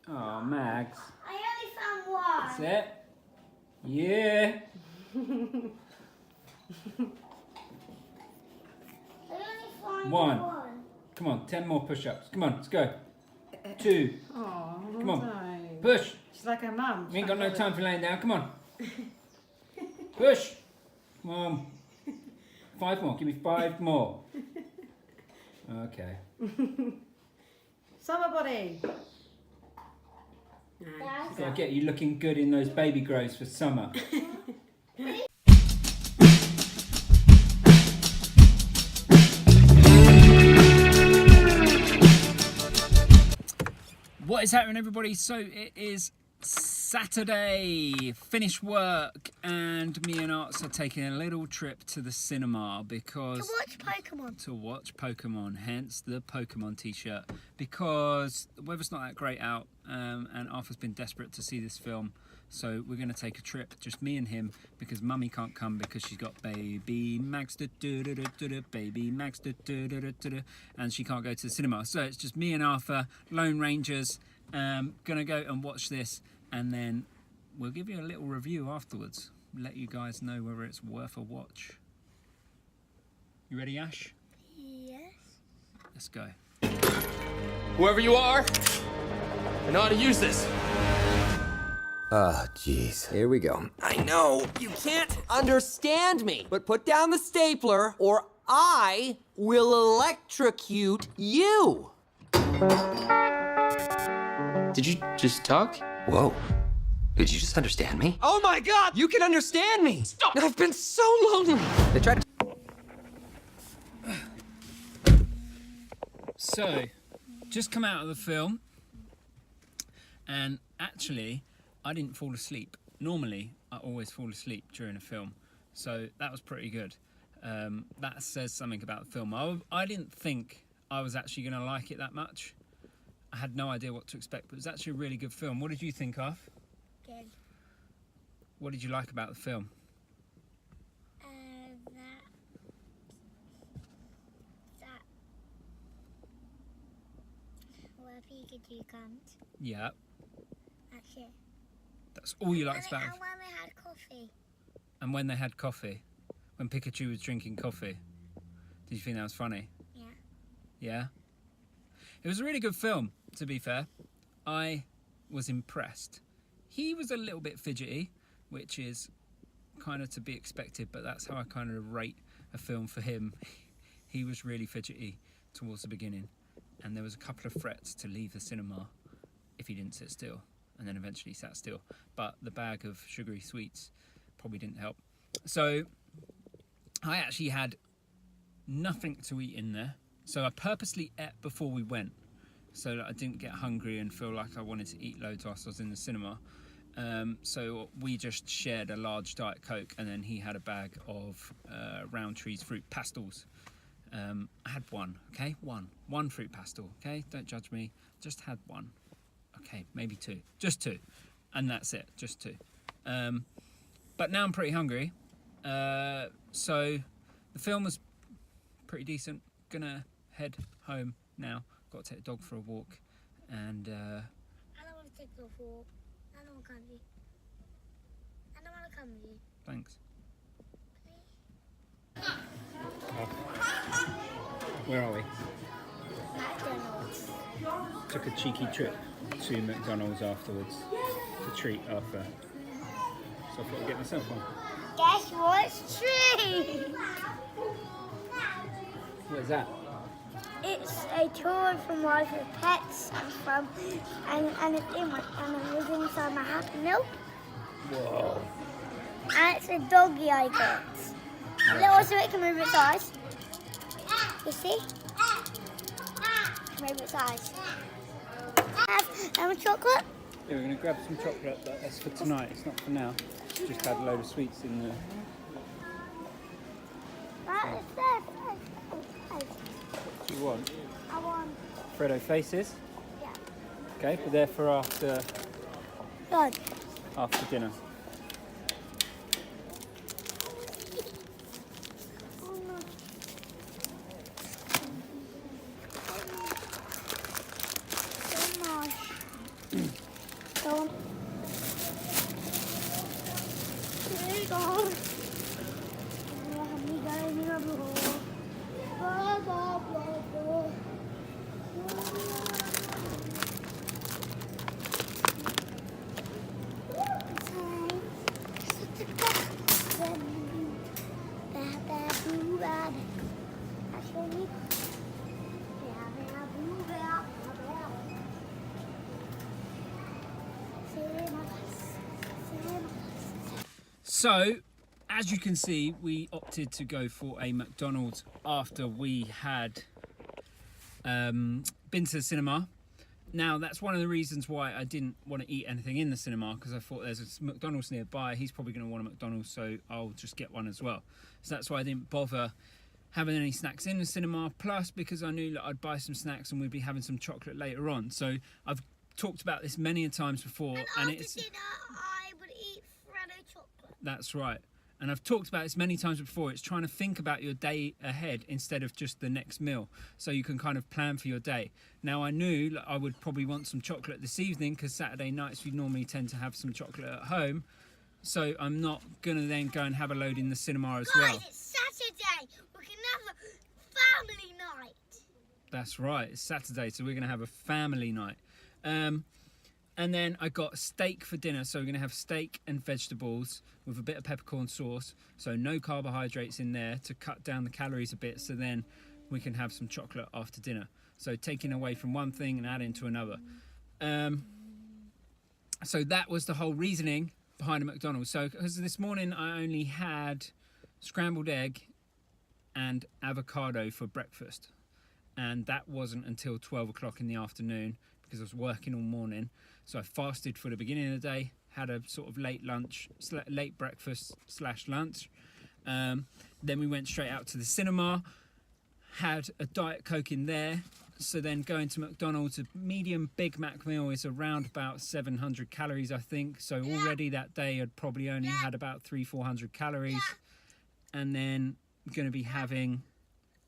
Oh, Mags. I only found one. That's it. Yeah. I only found One. one. Come on, 10 more push-ups. Come on, let's go. 2. Oh, Come on. darling. Push. She's like her mum. We ain't got no time for laying down. Come on. Push. Come on. 5 more. Give me 5 more. Okay. Summer body. No, Dad. she's Gotta out. get you looking good in those baby grows for summer. What is happening, everybody? So it is Saturday, finished work, and me and Arts are taking a little trip to the cinema because To watch Pokemon. hence the Pokemon t-shirt, because the weather's not that great out, and Arthur's been desperate to see this film, so we're going to take a trip, just me and him, because Mummy can't come because she's got baby Max, baby Max, and she can't go to the cinema, so it's just me and Arthur, Lone Rangers, gonna go and watch this, and then we'll give you a little review afterwards, let you guys know whether it's worth a watch. You ready, Ash? Yes. Let's go. Whoever you are, I know how to use this. Ah, jeez. Here we go. I know you can't understand me, but put down the stapler or I will electrocute you. Did you just talk? Whoa. Did you just understand me? Oh my God, you can understand me. Stop. I've been so lonely. They tried to. So, just come out of the film, and actually, I didn't fall asleep. Normally, I always fall asleep during a film, so that was pretty good. That says something about the film. I didn't think I was actually going to like it that much. I had no idea what to expect, but it was actually a really good film. What did you think of? Good. What did you like about the film? That where Pikachu comes. Yeah, That's it. that's all you liked about it. And when we had coffee. And when they had coffee, when Pikachu was drinking coffee, did you think that was funny? Yeah. Yeah? It was a really good film, to be fair. I was impressed. He was a little bit fidgety, which is kind of to be expected, but that's how I kind of rate a film for him. He was really fidgety towards the beginning, and there was a couple of threats to leave the cinema if he didn't sit still, and then eventually sat still. But the bag of sugary sweets probably didn't help. So I actually had nothing to eat in there. So I purposely ate before we went, so that I didn't get hungry and feel like I wanted to eat loads whilst I was in the cinema. So we just shared a large Diet Coke, and then he had a bag of Roundtree's fruit pastels. I had one, okay? One fruit pastel, okay? Don't judge me. Just had one. Okay, maybe 2. Just 2. And that's it, just 2. But now I'm pretty hungry. So the film was pretty decent. Gonna head home now. Got to take the dog for a walk, and I don't want to take the walk. I don't want to come with you. I don't want to come with you. thanks. Where are we? McDonald's. Took a cheeky trip to McDonald's afterwards to treat Arthur. So I thought I'd get myself one. Guess what's true? What is that? It's a toy from Life with Pets and it's in my and it was inside my Happy Meal. Whoa. And it's a doggy I got. Also it can move its eyes. You see? Move its eyes. Have a chocolate? Yeah, we're gonna grab some chocolate, but that's for tonight. It's not for now. Just had a load of sweets in there. Right, it's there. What do you want? I want. Freddo faces. Yeah. Okay, we're there for after Good. dinner. Oh no. So much. Go on. Here you go. So, as you can see, we opted to go for a McDonald's after we had been to the cinema. Now, that's one of the reasons why I didn't want to eat anything in the cinema, because I thought there's a McDonald's nearby. He's probably going to want a McDonald's, so I'll just get one as well. So that's why I didn't bother having any snacks in the cinema. Plus, because I knew that I'd buy some snacks and we'd be having some chocolate later on. So I've talked about this many a times before, and it's dinner, I would eat Freddo chocolate. That's right. And I've talked about this many times before. It's trying to think about your day ahead instead of just the next meal, so you can kind of plan for your day. Now, I knew that I would probably want some chocolate this evening, because Saturday nights we normally tend to have some chocolate at home. So I'm not going to then go and have a load in the cinema as well. Guys, it's Saturday. We can have a family night. That's right. It's Saturday, so we're going to have a family night. And then I got steak for dinner. So we're going to have steak and vegetables with a bit of peppercorn sauce. So no carbohydrates in there to cut down the calories a bit. So then we can have some chocolate after dinner. So taking away from one thing and adding to another. So that was the whole reasoning behind a McDonald's. So because this morning I only had scrambled egg and avocado for breakfast. And that wasn't until 12 o'clock in the afternoon, because I was working all morning. So I fasted for the beginning of the day, had a sort of late breakfast / lunch. Then we went straight out to the cinema, had a Diet Coke in there. So then going to McDonald's, a medium Big Mac meal is around about 700 calories, I think. So already that day I'd probably only had about 300-400 calories. And then I'm going to be having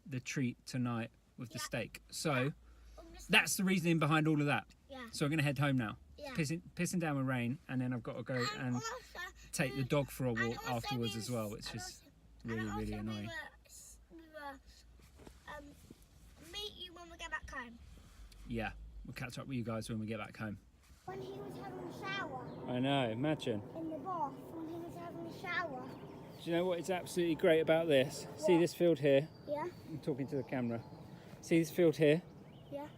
the treat tonight with the steak. So that's the reasoning behind all of that. So I'm going to head home now. Pissing down with rain, and then I've got to go and take the dog for a walk afterwards as well, which is really annoying. We were meet you when we get back home. Yeah, we'll catch up with you guys when we get back home. When he was having a shower. I know, imagine. In the bath, when he was having a shower. Do you know what is absolutely great about this? What? See this field here? Yeah. I'm talking to the camera. See this field here? Yeah.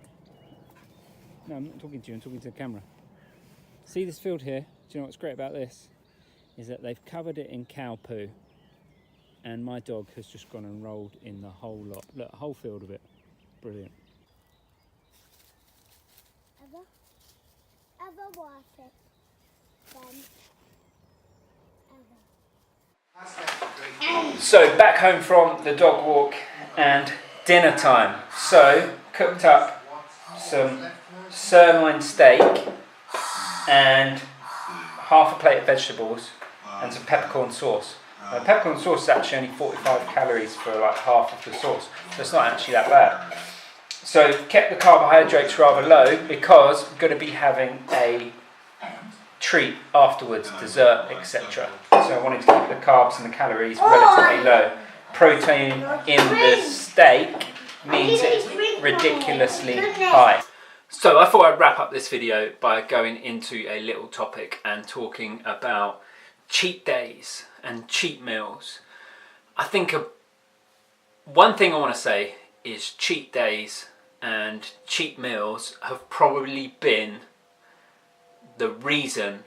No, I'm not talking to you, I'm talking to the camera. See this field here? Do you know what's great about this? Is that they've covered it in cow poo, and my dog has just gone and rolled in the whole lot. Look, a whole field of it. Brilliant. Ever worth it? Then ever. So back home from the dog walk and dinner time. So cooked up some sirloin steak and half a plate of vegetables and some peppercorn sauce. Now, peppercorn sauce is actually only 45 calories for like half of the sauce, so it's not actually that bad. So kept the carbohydrates rather low, because I'm going to be having a treat afterwards, dessert, etc. So I wanted to keep the carbs and the calories relatively low. Protein in the steak means it's ridiculously high. So I thought I'd wrap up this video by going into a little topic and talking about cheat days and cheat meals. I think one thing I want to say is cheat days and cheat meals have probably been the reason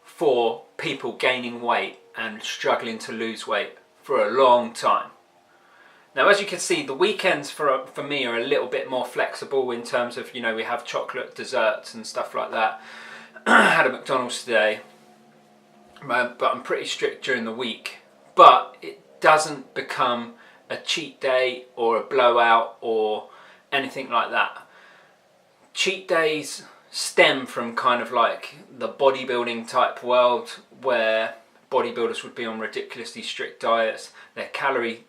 for people gaining weight and struggling to lose weight for a long time. Now, as you can see, the weekends for me are a little bit more flexible in terms of, you know, we have chocolate desserts and stuff like that. I had a McDonald's today, but I'm pretty strict during the week. But it doesn't become a cheat day or a blowout or anything like that. Cheat days stem from kind of like the bodybuilding type world, where bodybuilders would be on ridiculously strict diets. Their calorie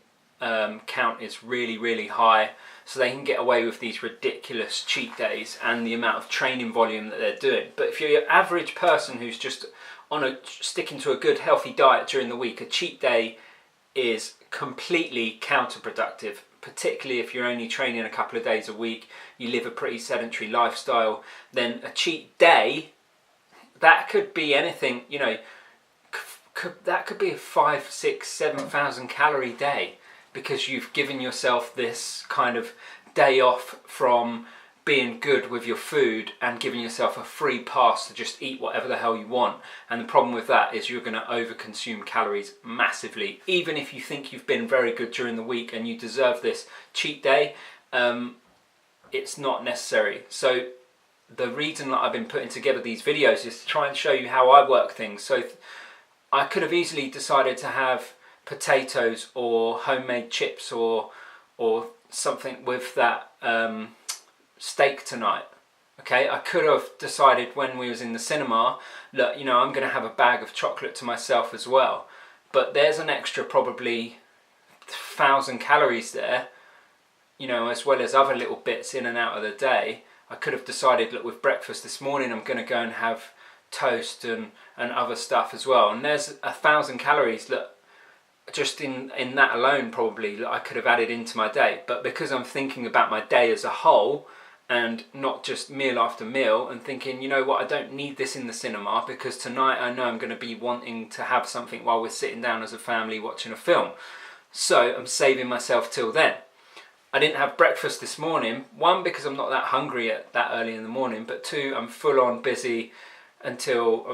count is really high, so they can get away with these ridiculous cheat days and the amount of training volume that they're doing. But if you're your average person who's just sticking to a good healthy diet during the week, a cheat day is completely counterproductive, particularly if you're only training a couple of days a week, you live a pretty sedentary lifestyle. Then a cheat day, that could be anything, you know, that could be a 5, 6, 7,000 calorie day, because you've given yourself this kind of day off from being good with your food and giving yourself a free pass to just eat whatever the hell you want. And the problem with that is you're going to overconsume calories massively. Even if you think you've been very good during the week and you deserve this cheat day, it's not necessary. So the reason that I've been putting together these videos is to try and show you how I work things. So I could have easily decided to have potatoes or homemade chips or something with that steak tonight. Okay, I could have decided when we was in the cinema, look, you know, I'm going to have a bag of chocolate to myself as well. But there's an extra probably 1,000 calories there, you know, as well as other little bits in and out of the day. I could have decided, look, with breakfast this morning, I'm going to go and have toast and other stuff as well. And there's 1,000 calories that just in that alone probably that I could have added into my day. But because I'm thinking about my day as a whole and not just meal after meal, and thinking, you know what, I don't need this in the cinema because tonight I know I'm going to be wanting to have something while we're sitting down as a family watching a film. So I'm saving myself till then. I didn't have breakfast this morning. One, because I'm not that hungry at that early in the morning, but two, I'm full on busy until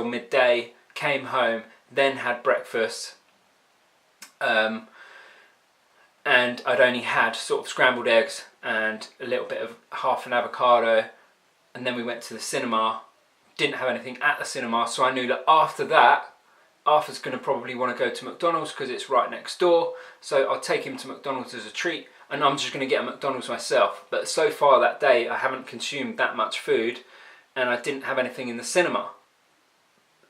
midday, came home, then had breakfast, and I'd only had sort of scrambled eggs and a little bit of half an avocado, and then we went to the cinema. Didn't have anything at the cinema, so I knew that after that, Arthur's going to probably want to go to McDonald's because it's right next door, so I'll take him to McDonald's as a treat, and I'm just going to get a McDonald's myself. But so far that day I haven't consumed that much food, and I didn't have anything in the cinema.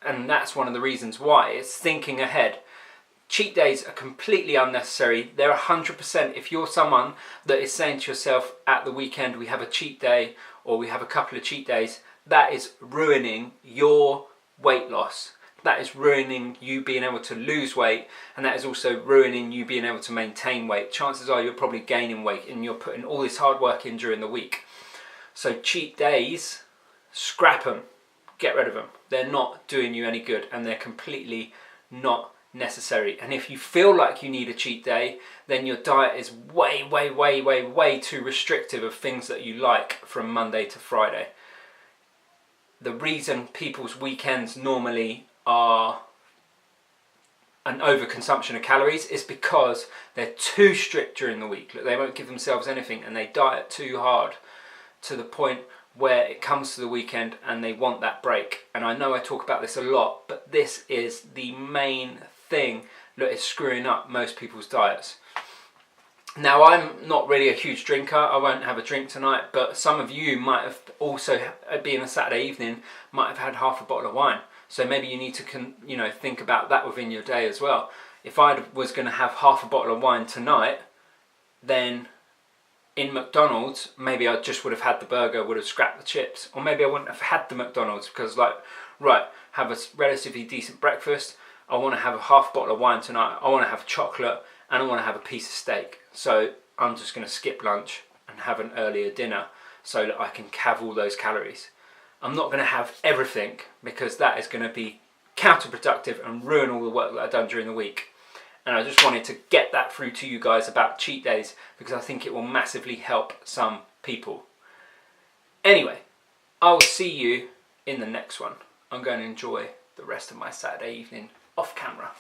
And that's one of the reasons why. It's thinking ahead. Cheat days are completely unnecessary. They're 100%, if you're someone that is saying to yourself at the weekend we have a cheat day or we have a couple of cheat days, that is ruining your weight loss. That is ruining you being able to lose weight, and that is also ruining you being able to maintain weight. Chances are you're probably gaining weight and you're putting all this hard work in during the week. So cheat days, scrap them, get rid of them. They're not doing you any good and they're completely not necessary. And if you feel like you need a cheat day, then your diet is way too restrictive of things that you like from Monday to Friday. The reason people's weekends normally are an overconsumption of calories is because they're too strict during the week. Look, they won't give themselves anything and they diet too hard to the point where it comes to the weekend and they want that break. And I know I talk about this a lot, but this is the main thing that is screwing up most people's diets. Now, I'm not really a huge drinker. I won't have a drink tonight, but some of you might have also, being a Saturday evening, might have had half a bottle of wine. So maybe you need to think about that within your day as well. If I was going to have half a bottle of wine tonight, then in McDonald's, maybe I just would have had the burger, would have scrapped the chips, or maybe I wouldn't have had the McDonald's because, like, right, have a relatively decent breakfast. I want to have a half bottle of wine tonight. I want to have chocolate and I want to have a piece of steak. So I'm just going to skip lunch and have an earlier dinner so that I can have all those calories. I'm not going to have everything because that is going to be counterproductive and ruin all the work that I've done during the week. And I just wanted to get that through to you guys about cheat days because I think it will massively help some people. Anyway, I will see you in the next one. I'm going to enjoy the rest of my Saturday evening off camera.